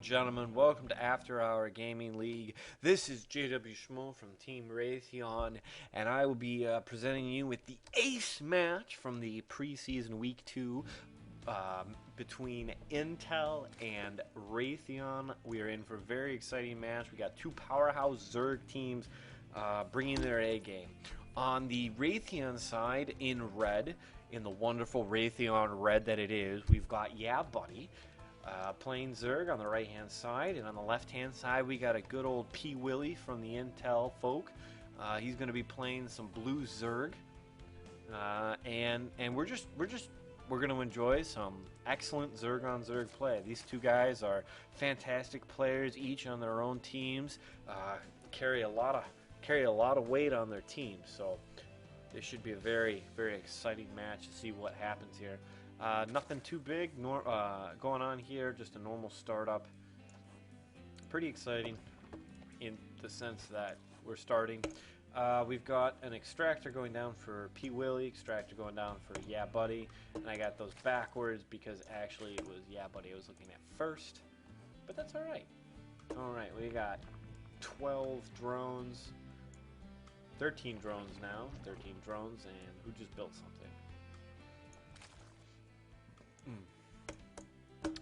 Gentlemen, welcome to After Hour Gaming League. This is JW Schmo from Team Raytheon, and I will be presenting you with the ace match from the preseason week 2 between Intel and Raytheon. We are in for a very exciting match. We got two powerhouse Zerg teams bringing their A game. On the Raytheon side, in red, in the wonderful Raytheon red that it is, we've got YeahBuddy. Playing Zerg on the right hand side, and on the left hand side we got a good old pwilly from the Intel folk. He's going to be playing some blue Zerg, and we're going to enjoy some excellent Zerg on Zerg play. These two guys are fantastic players, each on their own teams. Carry a lot of weight on their teams, so this should be a very exciting match to see what happens here. Nothing too big going on here, just a normal startup. Pretty exciting in the sense that we're starting. We've got an extractor going down for pwilly, extractor going down for YeahBuddy, and I got those backwards because actually it was YeahBuddy I was looking at first, but that's alright. Alright, we got 12 drones, 13 drones now, 13 drones, and who just built something?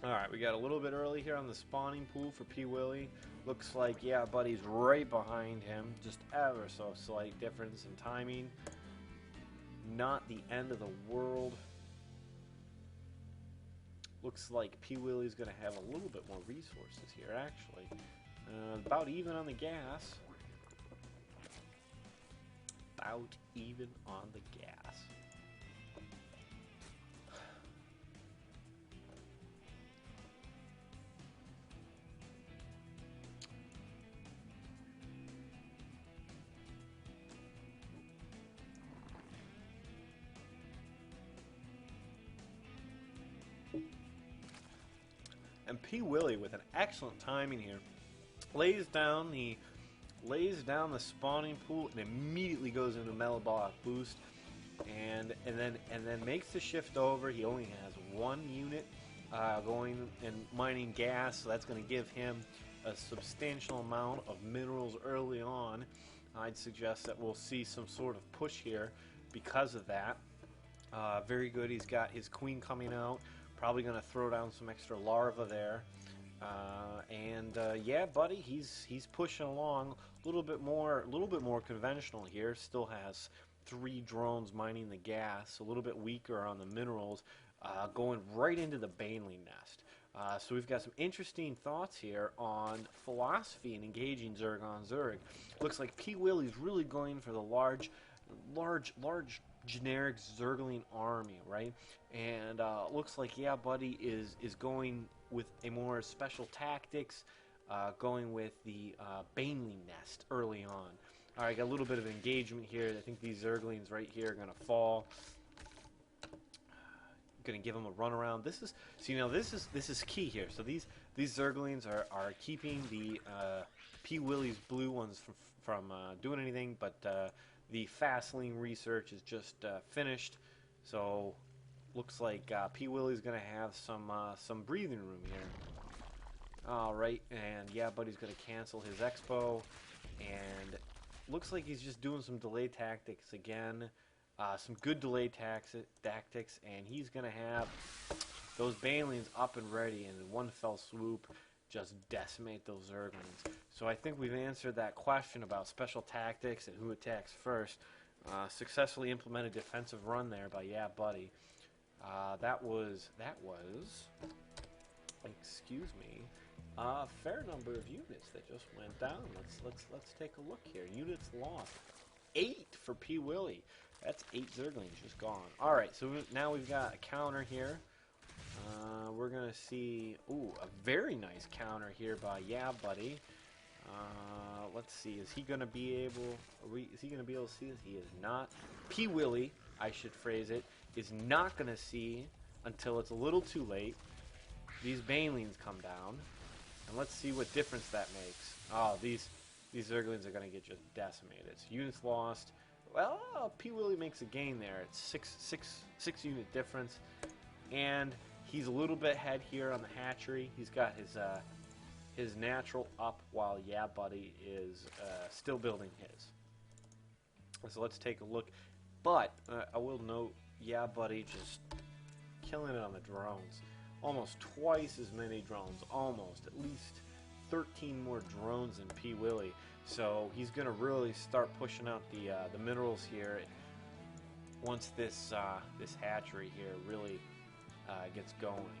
Alright, we got a little bit early here on the spawning pool for pwilly. Looks like YeahBuddy's right behind him. Just ever so slight difference in timing. Not the end of the world. Looks like pwilly's going to have a little bit more resources here, actually. About even on the gas. About even on the gas. And pwilly with an excellent timing here lays down the spawning pool and immediately goes into metabolic boost, and then makes the shift over. He only has one unit going and mining gas, so that's going to give him a substantial amount of minerals early on. I'd suggest that we'll see some sort of push here because of that. Very good. He's got his queen coming out. Probably going to throw down some extra larvae there. YeahBuddy, he's pushing along a little bit more conventional here. Still has 3 drones mining the gas, a little bit weaker on the minerals, going right into the baneling nest. So we've got some interesting thoughts here on philosophy and engaging Zerg on Zerg. Looks like pwilly's really going for the large generic Zergling army, right? And looks like YeahBuddy is going with a more special tactics, going with the baneling nest early on. Alright, got a little bit of engagement here. I think these Zerglings right here are going to fall. Going to give them a run around. This is key here. So these Zerglings are keeping the pwilly's blue ones from doing anything, but the fastling research is just finished, so looks like pwilly's going to have some breathing room here. Alright, and YeahBuddy's going to cancel his expo, and looks like he's just doing some delay tactics again. Some good delay tactics, and he's going to have those banelings up and ready, and in one fell swoop just decimate those Zerglings. So I think we've answered that question about special tactics and who attacks first. Successfully implemented defensive run there by YeahBuddy. That was, excuse me, a fair number of units that just went down. Let's take a look here. Units lost. 8 for pwilly. That's 8 Zerglings just gone. All right, so now we've got a counter here. We're gonna see, a very nice counter here by YeahBuddy. Let's see, is he gonna be able to see this? He is not. pwilly, I should phrase it, is not gonna see until it's a little too late. These banelings come down, and let's see what difference that makes. Oh, these Zerglings are gonna get just decimated. So units lost. Well, pwilly makes a gain there. It's six unit difference, and he's a little bit ahead here on the hatchery. He's got his natural up while YeahBuddy is still building his. So let's take a look. But I will note YeahBuddy just killing it on the drones. Almost twice as many drones. Almost. At least 13 more drones than pwilly. So he's going to really start pushing out the minerals here once this this hatchery here really gets going.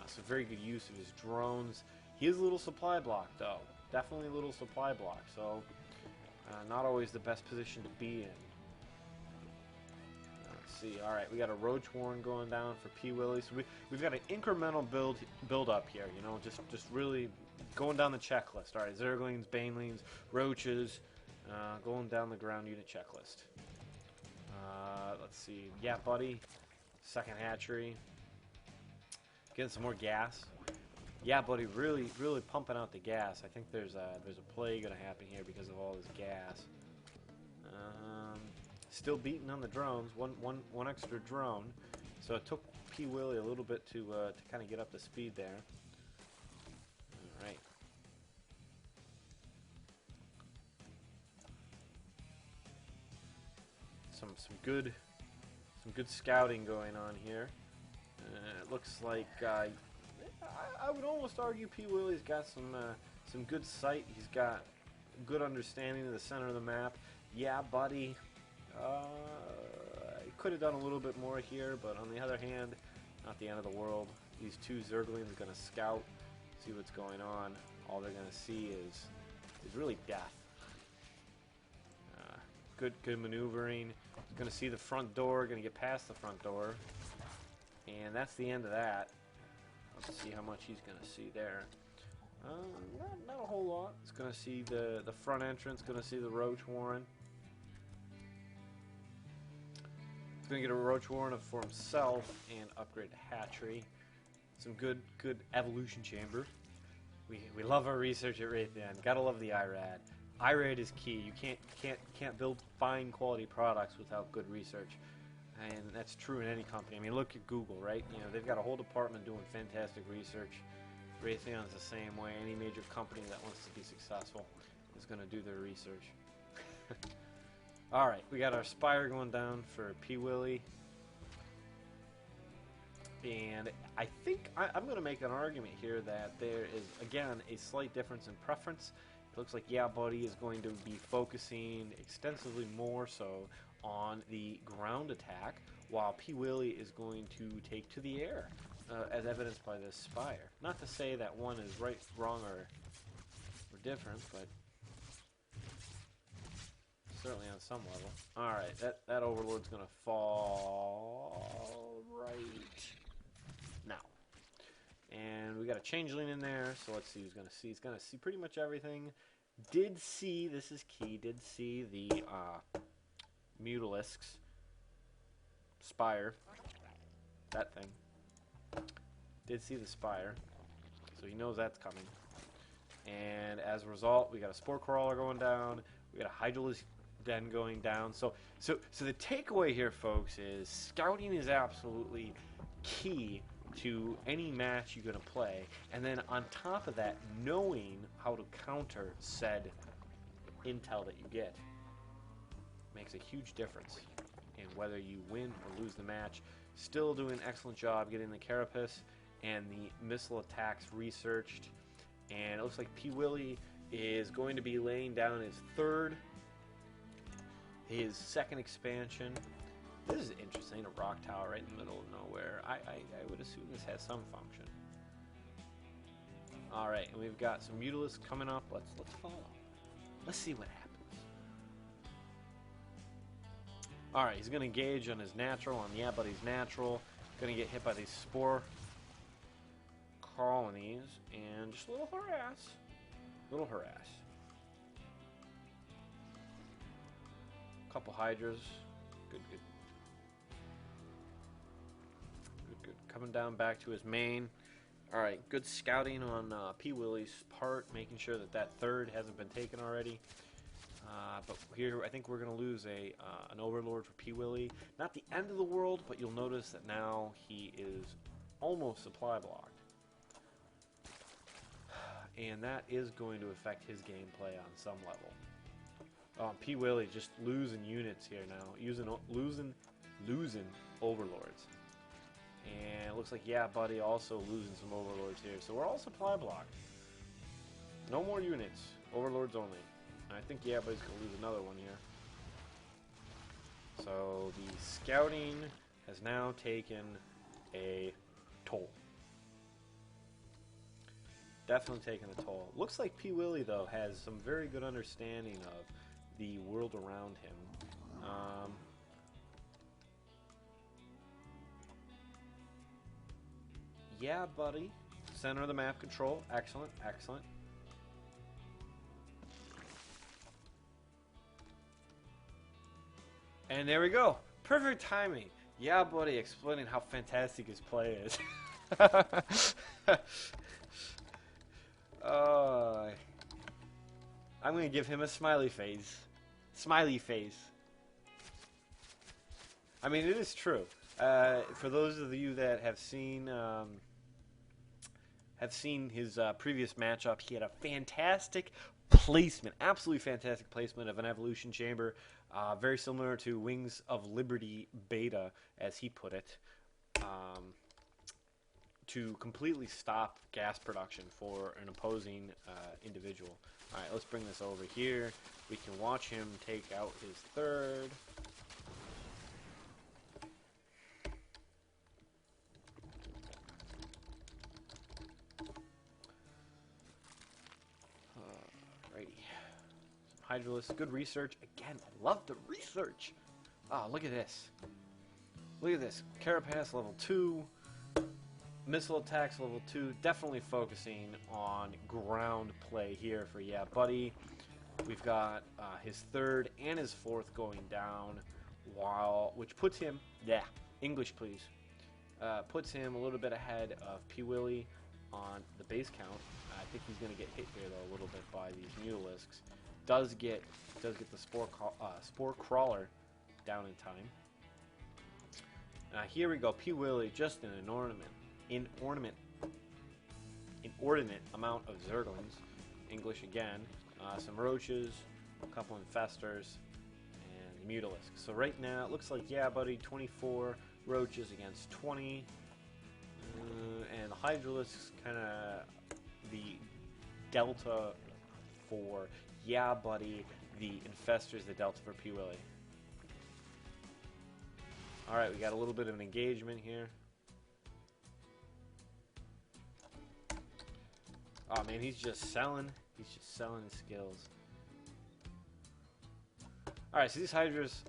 So very good use of his drones. He is a little supply block though. Definitely a little supply block. So not always the best position to be in. Let's see. All right, we got a roach warren going down for pwilly. So we've got an incremental build up here. You know, just really going down the checklist. All right, zerglings, banelings, roaches, going down the ground unit checklist. Let's see. YeahBuddy, second hatchery. Getting some more gas. YeahBuddy really pumping out the gas. I think there's a play going to happen here because of all this gas. Still beating on the drones. One extra drone. So it took pwilly a little bit to kind of get up to speed there. All right. Some good scouting going on here. It looks like I would almost argue pwilly's got some good sight. He's got good understanding of the center of the map. YeahBuddy could have done a little bit more here, but on the other hand, not the end of the world. These two zerglings are going to scout, see what's going on. All they're going to see is really death. Good maneuvering. Going to see the front door. Going to get past the front door, and that's the end of that. Let's see how much he's going to see there. Not a whole lot. It's going to see the front entrance. Going to see the roach warren. He's going to get a roach warren for himself and upgrade the hatchery. Some good evolution chamber. We love our research at Raytheon. Gotta love the IRAD. IRAD is key. You can't build fine quality products without good research, and that's true in any company. I mean, look at Google, right? You know, they've got a whole department doing fantastic research. Raytheon's the same way. Any major company that wants to be successful is going to do their research. All right, we got our spire going down for pwilly, and I think I'm going to make an argument here that there is again a slight difference in preference. It looks like YeahBuddy is going to be focusing extensively more so on the ground attack, while pwilly is going to take to the air, as evidenced by this spire. Not to say that one is right, wrong, or different, but certainly on some level. Alright, that overload's going to fall right now. And we got a changeling in there, so let's see who's going to see. He's going to see pretty much everything. Did see, this is key, did see the Mutalisks spire. That thing. Did see the spire, so he knows that's coming. And as a result, we got a spore crawler going down. We got a hydralisk den going down. So the takeaway here, folks, is scouting is absolutely key to any match you're going to play, and then on top of that, knowing how to counter said intel that you get makes a huge difference in whether you win or lose the match. Still doing an excellent job getting the carapace and the missile attacks researched, and it looks like pwilly is going to be laying down his second expansion. This is interesting, a rock tower right in the middle of nowhere. I would assume this has some function. Alright, and we've got some Mutalisks coming up. Let's follow. Let's see what happens. Alright, he's going to engage on his natural, on YeahBuddy's natural. Going to get hit by these spore colonies, and just a little harass. Little harass. Couple hydras. Good. Coming down back to his main. Alright, good scouting on pwilly's part, making sure that third hasn't been taken already. But here, I think we're going to lose an overlord for pwilly. Not the end of the world, but you'll notice that now he is almost supply blocked. and that is going to affect his gameplay on some level. Pwilly just losing units here now, losing overlords. And it looks like YeahBuddy also losing some overlords here. So we're all supply blocked. No more units. Overlords only. And I think YeahBuddy's going to lose another one here. So the scouting has now taken a toll. Definitely taken a toll. Looks like pwilly, though, has some very good understanding of the world around him. YeahBuddy, center of the map control. Excellent, excellent. And there we go. Perfect timing. YeahBuddy explaining how fantastic his play is. I'm going to give him a smiley face. Smiley face. I mean, it is true. For those of you that have seen his previous matchup, he had a fantastic placement, absolutely fantastic placement of an evolution chamber, very similar to Wings of Liberty beta, as he put it, to completely stop gas production for an opposing individual. All right, let's bring this over here. We can watch him take out his third. Hydralisk, good research. Again, I love the research. Oh, look at this. Look at this. Carapace level 2. Missile attacks level 2. Definitely focusing on ground play here for YeahBuddy. We've got his third and his fourth going down, which puts him, English please, puts him a little bit ahead of pwilly on the base count. I think he's going to get hit here though a little bit by these Mutalisks. Does get the spore crawler down in time. Here we go. pwilly just an inordinate amount of Zerglings. English again. Some roaches, a couple infestors, and Mutalisks. So right now it looks like YeahBuddy 24 roaches against 20, and the Hydralisks kind of the delta for YeahBuddy, the infestors, the delta for pwilly. Alright, we got a little bit of an engagement here. Oh man, he's just selling. He's just selling his skills. Alright, so these Hydras,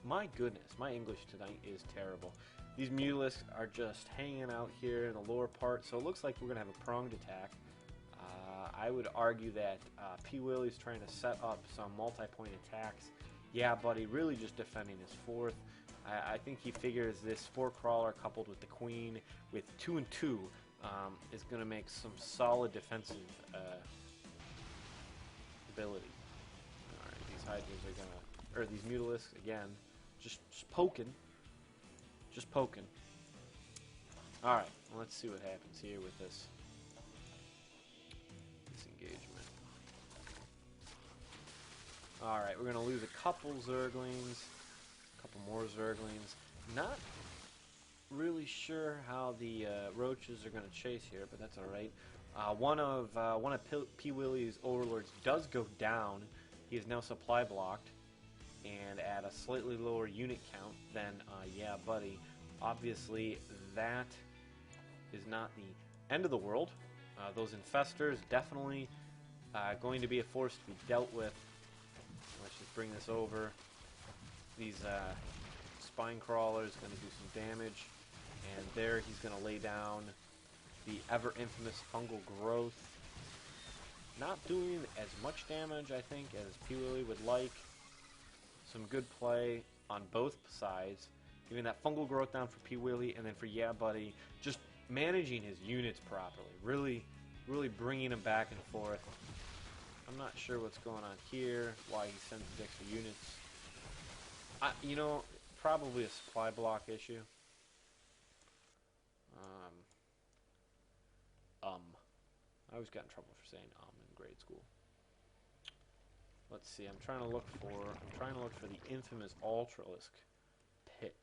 my goodness, my English tonight is terrible. These Mutalisks are just hanging out here in the lower part, so it looks like we're going to have a pronged attack. I would argue that pwilly is trying to set up some multi-point attacks. YeahBuddy really just defending his fourth. I think he figures this spore crawler coupled with the queen with 2 and 2 is going to make some solid defensive ability. Alright, these Hydras are going to, or these Mutalisks again, just poking. Just poking. Alright, well, let's see what happens here with this engagement. Alright, we're going to lose a couple Zerglings, a couple more Zerglings. Not really sure how the roaches are going to chase here, but that's alright. One of pwilly's overlords does go down. He is now supply blocked and at a slightly lower unit count than YeahBuddy. Obviously, that is not the end of the world. Those infestors definitely going to be a force to be dealt with. Let's just bring this over. These spine crawlers going to do some damage, and there he's going to lay down the ever infamous fungal growth. Not doing as much damage, I think, as pwilly would like. Some good play on both sides, giving that fungal growth down for pwilly, and then for YeahBuddy, just managing his units properly. Really bringing him back and forth. I'm not sure what's going on here, why he sends the extra units. You know, probably a supply block issue. I always got in trouble for saying in grade school. Let's see. I'm trying to look for the infamous Ultralisk pit,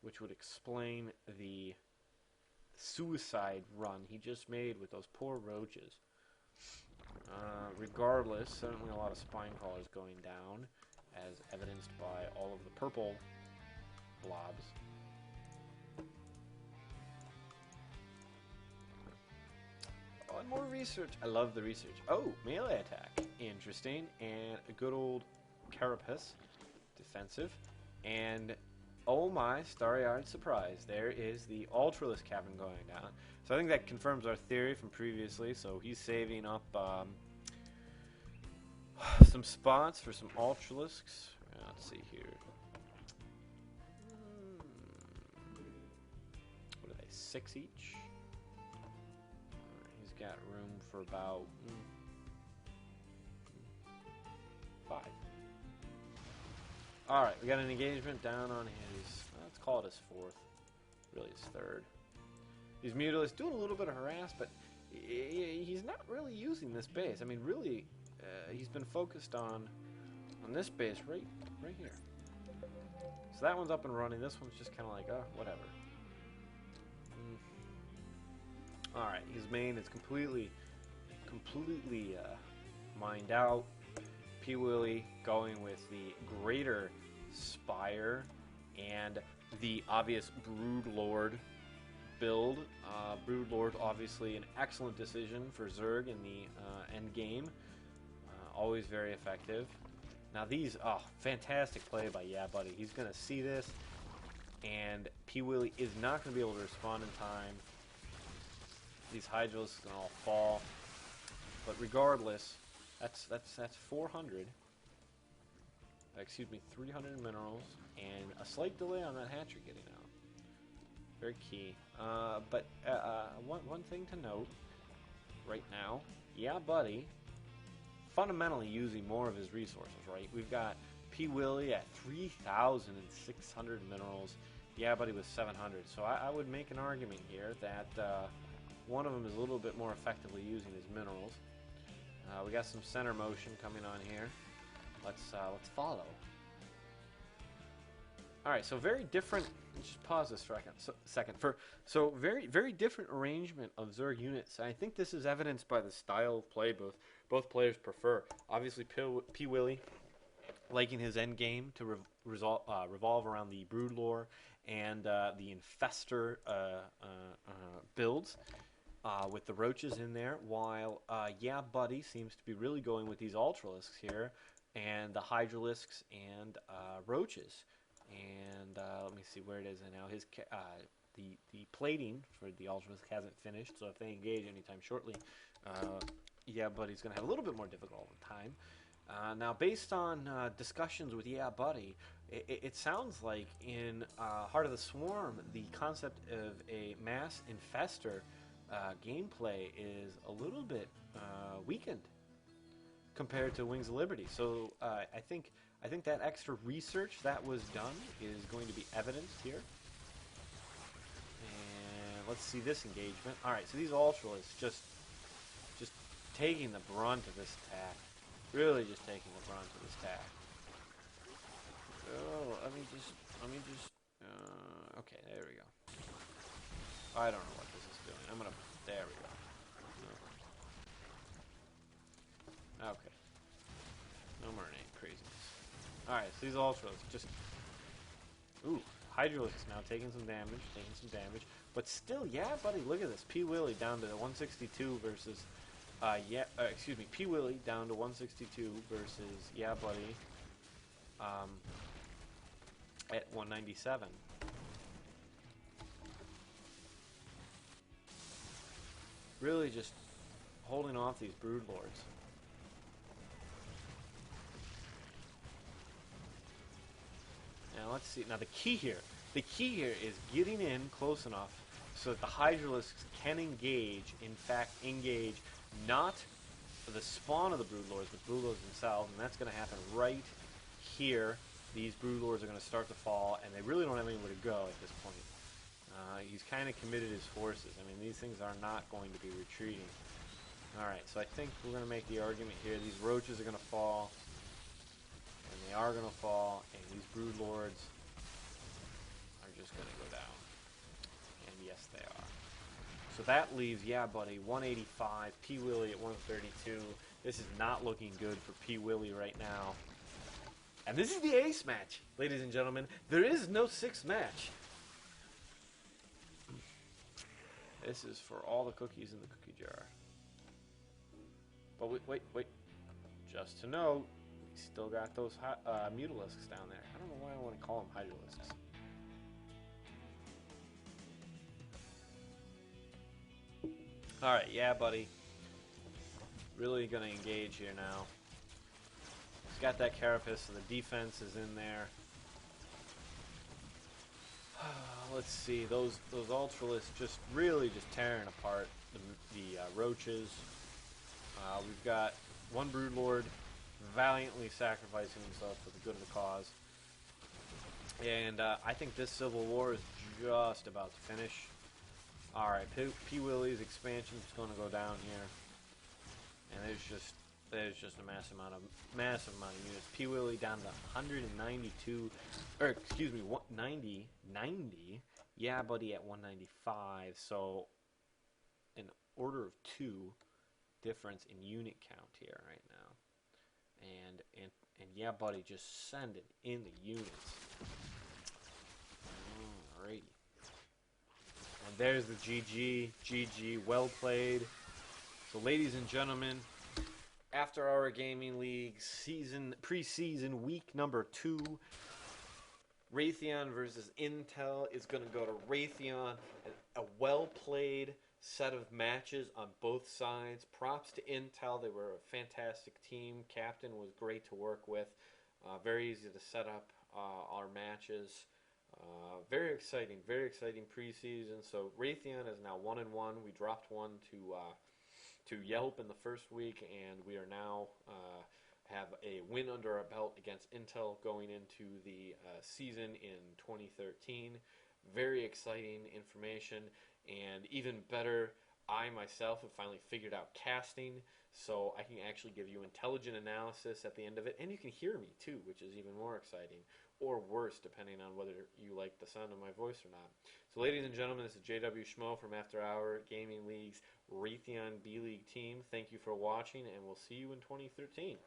which would explain the suicide run he just made with those poor roaches. Regardless, certainly a lot of spine callers going down, as evidenced by all of the purple blobs. Oh, and more research. I love the research. Oh, melee attack. Interesting. And a good old carapace. Defensive. And, oh my, starry-eyed surprise. There is the Ultralisk cabin going down. So I think that confirms our theory from previously. So he's saving up some spots for some Ultralisks. Let's see here. What are they? 6 each? He's got room for about 5. Alright, we got an engagement down on his, let's call it his 4th. Really his 3rd. He's Mutalisk, doing a little bit of harass, but he's not really using this base. I mean, really, he's been focused on this base right here. So that one's up and running. This one's just kind of like, whatever. Alright, his main is completely mined out. Pwilly going with the Greater Spire and the obvious Broodlord build. Broodlord, obviously an excellent decision for Zerg in the end game. Always very effective. Now these, fantastic play by YeahBuddy. He's going to see this, and Pwilly is not going to be able to respond in time. These Hydralisks can all fall, but regardless, that's 400. Excuse me, 300 minerals, and a slight delay on that hatchery getting out. Very key. But one thing to note right now, YeahBuddy fundamentally using more of his resources, right? We've got Pwilly at 3,600 minerals, YeahBuddy with 700. So I would make an argument here that one of them is a little bit more effectively using his minerals. We got some center motion coming on here. Let's follow. All right, so very different. Just pause this for a second. So very different arrangement of Zerg units. I think this is evidenced by the style of play both players prefer. Obviously, Pwilly liking his end game to revolve around the Broodlore and the Infestor builds. With the roaches in there, while YeahBuddy seems to be really going with these Ultralisks here, and the Hydralisks and roaches. And let me see where it is now. His the plating for the Ultralisk hasn't finished, so if they engage anytime shortly, YeahBuddy's going to have a little bit more difficult time. Now, based on discussions with YeahBuddy, it sounds like in Heart of the Swarm, the concept of a mass infestor gameplay is a little bit weakened compared to Wings of Liberty. So I think that extra research that was done is going to be evidenced here. And let's see this engagement. All right, so these Ultralisks just taking the brunt of this attack. Really just taking the brunt of this attack. Oh, let me just. Okay, there we go. I don't know what this is doing. There we go. Okay. No more name craziness. Alright, so these Ultralisks just... Ooh, Hydralisks now taking some damage. But still, YeahBuddy, look at this. Pwilly down to 162 versus... Pwilly down to 162 versus YeahBuddy at 197. Really just holding off these Broodlords. Now let's see. Now the key here is getting in close enough so that the Hydralisks can engage. In fact, engage not the spawn of the Broodlords, but Broodlords themselves, and that's going to happen right here. These Broodlords are going to start to fall, and they really don't have anywhere to go at this point. He's kind of committed his forces. I mean, these things are not going to be retreating. Alright, so I think we're going to make the argument here. These roaches are going to fall. And they are going to fall. And these brood lords are just going to go down. And yes, they are. So that leaves YeahBuddy 185, pwilly at 132. This is not looking good for pwilly right now. And this is the ace match, ladies and gentlemen. There is no sixth match. This is for all the cookies in the cookie jar. But wait. Just to note, we still got those mutalisks down there. I don't know why I want to call them hydralisks. Alright, YeahBuddy. Really going to engage here now. He's got that carapace, so the defense is in there. Let's see, those ultralists just really tearing apart the roaches. We've got one broodlord valiantly sacrificing himself for the good of the cause. And I think this civil war is just about to finish. Alright, pwilly's expansion is going to go down here. And there's just a massive amount of units. pwilly down to 192, or excuse me, 90. YeahBuddy at 195. So an order of 2 difference in unit count here right now. And YeahBuddy just sending in the units. Alrighty. And there's the GG, well played. So ladies and gentlemen, After Hour Gaming League preseason week number 2, Raytheon versus Intel is going to go to Raytheon. A well-played set of matches on both sides. Props to Intel. They were a fantastic team. Captain was great to work with. Very easy to set up our matches. Very exciting preseason. So Raytheon is now 1-1. We dropped one to Yelp in the first week, and we are now have a win under our belt against Intel going into the season in 2013. Very exciting information, and even better, I myself have finally figured out casting, so I can actually give you intelligent analysis at the end of it, and you can hear me too, which is even more exciting, or worse, depending on whether you like the sound of my voice or not. So ladies and gentlemen, this is JW Schmo from After Hour Gaming League's Raytheon B-League team. Thank you for watching, and we'll see you in 2013.